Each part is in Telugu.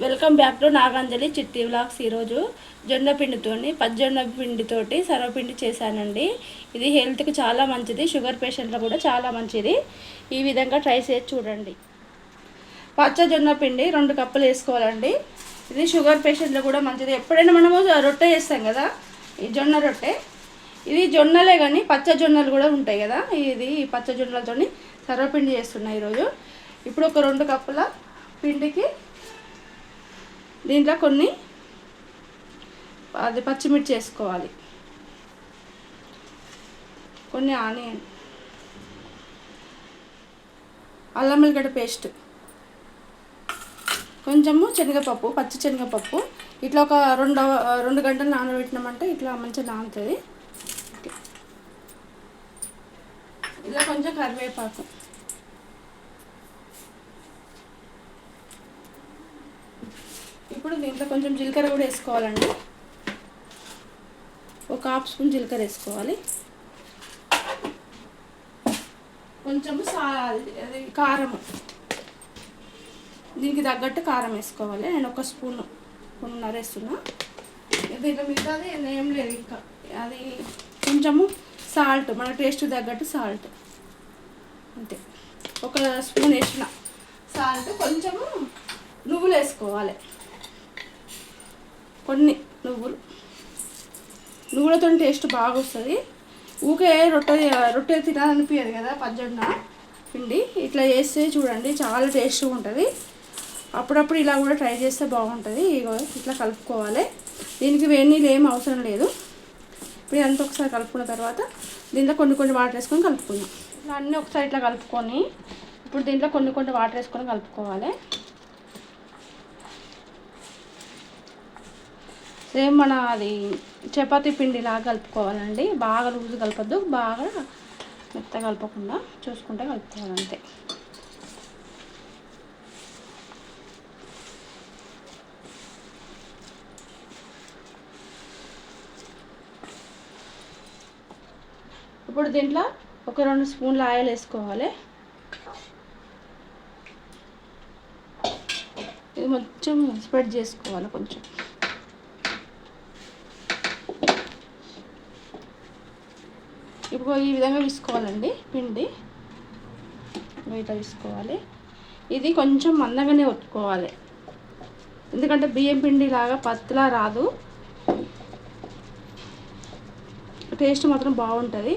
వెల్కమ్ బ్యాక్ టు నాగాంజలి చిట్టి వ్లాగ్స్. ఈరోజు జొన్న పిండితోని పచ్చజొన్న పిండితోటి సర్వపిండి చేశానండి. ఇది హెల్త్కి చాలా మంచిది, షుగర్ పేషెంట్లకు కూడా చాలా మంచిది. ఈ విధంగా ట్రై చేసి చూడండి. పచ్చజొన్న పిండి 2 కప్పులు వేసుకోవాలండి. ఇది షుగర్ పేషెంట్లకు కూడా మంచిది. ఎప్పుడైనా మనము రొట్టె చేస్తాం కదా, ఈ జొన్న రొట్టె, ఇది జొన్నలే కానీ పచ్చ జొన్నలు కూడా ఉంటాయి కదా. ఇది పచ్చ జొన్నలతోని సర్వపిండి చేస్తున్నాయి ఈరోజు. ఇప్పుడు ఒక 2 కప్పుల పిండికి దీంట్లో కొన్ని పచ్చిమిర్చి వేసుకోవాలి, కొన్ని ఆనియన్, అల్లం వెల్లిగడ్డ పేస్ట్, కొంచెము శనగపప్పు, పచ్చి శనగపప్పు. ఇట్లా ఒక 2 గంటలు నానబెట్టినామంటే ఇట్లా మంచిగా నానుతుంది. ఇలా కొంచెం కరివేపాకు, ఇప్పుడు దీంట్లో కొంచెం జీలకర్ర కూడా వేసుకోవాలండి. ఒక 1/2 స్పూన్ జీలకర్ర వేసుకోవాలి. కొంచెము అది కారం, దీనికి తగ్గట్టు కారం వేసుకోవాలి. నేను 1 స్పూన్ వేస్తున్నా. దీంట్లో మిగతాది ఏం లేదు ఇంకా. అది కొంచెము సాల్ట్, మన టేస్ట్ తగ్గట్టు సాల్ట్ అంతే. 1 స్పూన్ వేసిన సాల్ట్. కొంచెము నువ్వులు వేసుకోవాలి, కొన్ని నువ్వులతో టేస్ట్ బాగా వస్తుంది. ఊకే రొట్టె తినాలనిపించదు కదా పచ్చజొన్న పిండి. ఇట్లా చేస్తే చూడండి చాలా టేస్ట్గా ఉంటుంది. అప్పుడప్పుడు ఇలా కూడా ట్రై చేస్తే బాగుంటుంది. ఇట్లా కలుపుకోవాలి. దీనికి వేడి నీళ్ళు ఏం అవసరం లేదు. ఇప్పుడు ఇదంతా ఒకసారి కలుపుకున్న తర్వాత దీంట్లో కొన్ని వాటర్ వేసుకొని కలుపుకుందాం. ఇట్లా అన్నీ ఒకసారి ఇట్లా కలుపుకొని ఇప్పుడు దీంట్లో కొన్ని వాటర్ వేసుకొని కలుపుకోవాలి. సేమ్ మన అది చపాతీ పిండిలాగా కలుపుకోవాలండి. బాగా లూజు కలపద్దు, బాగా మెత్త కలపకుండా చూసుకుంటే కలుపుకోవాలంతే. ఇప్పుడు దీంట్లో ఒక 2 స్పూన్ల ఆయిల్ వేసుకోవాలి. ఇది కొంచెం స్ప్రెడ్ చేసుకోవాలి. కొంచెం ఇప్పుడు ఈ విధంగా తీసుకోవాలండి పిండి. ఇట్లా తీసుకోవాలి. ఇది కొంచెం మందంగానే ఒత్తుకోవాలి, ఎందుకంటే బియ్యం పిండి లాగా పత్లా రాదు. టేస్ట్ మాత్రం బాగుంటుంది.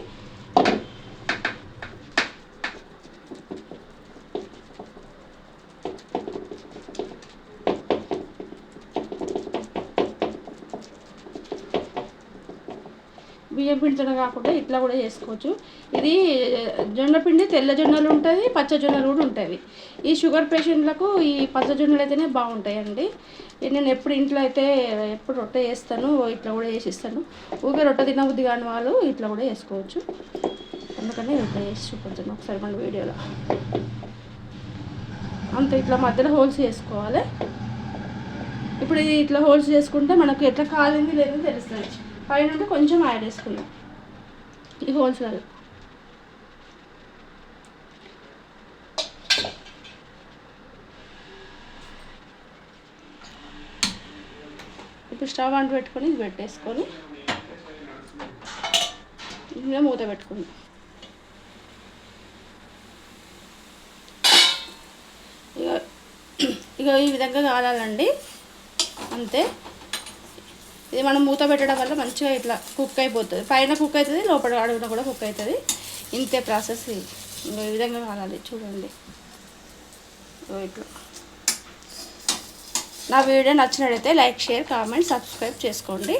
బియ్యం పిండితో కాకుండా ఇట్లా కూడా చేసుకోవచ్చు. ఇది జొన్న పిండి తెల్ల జొన్నలు ఉంటుంది, పచ్చ జొన్నలు కూడా ఉంటుంది. ఈ షుగర్ పేషెంట్లకు ఈ పచ్చ జొన్నలు అయితేనే బాగుంటాయండి. నేను ఎప్పుడు ఇంట్లో అయితే ఎప్పుడు రొట్టె చేస్తాను, ఇట్లా కూడా చేసిస్తాను. ఊరికే రొట్టె తినబుద్ధి కాని వాళ్ళు ఇట్లా కూడా చేసుకోవచ్చు. అందుకని ఇట్లా చేసి చూపుతాను ఒకసారి మన వీడియోలో. అంత ఇట్లా మధ్యలో హోల్స్ చేసుకోవాలి. ఇప్పుడు ఇది ఇట్లా హోల్స్ చేసుకుంటే మనకు ఎట్లా కాలింది లేదని తెలుస్తుంది. పైన కొంచెం యాడ్ వేసుకుందాం ఈ హోల్స్లలో. ఇప్పుడు స్టవ్ అంటు పెట్టుకొని ఇది పెట్టేసుకొని ఇందులో మూత పెట్టుకుందాం. ఇక ఈ విధంగా కాలాలండి, అంతే. ఇది మనం మూత పెట్టడం వల్ల మంచిగా ఇట్లా కుక్ అయిపోతుంది. పైన కుక్ అవుతుంది, లోపల అడుగున కూడా కుక్ అవుతుంది. ఇంతే ప్రాసెస్. ఈ విధంగా కాలాలి చూడండి. ఇట్లా నా వీడియో నచ్చినట్లయితే లైక్, షేర్, కామెంట్, సబ్స్క్రైబ్ చేసుకోండి.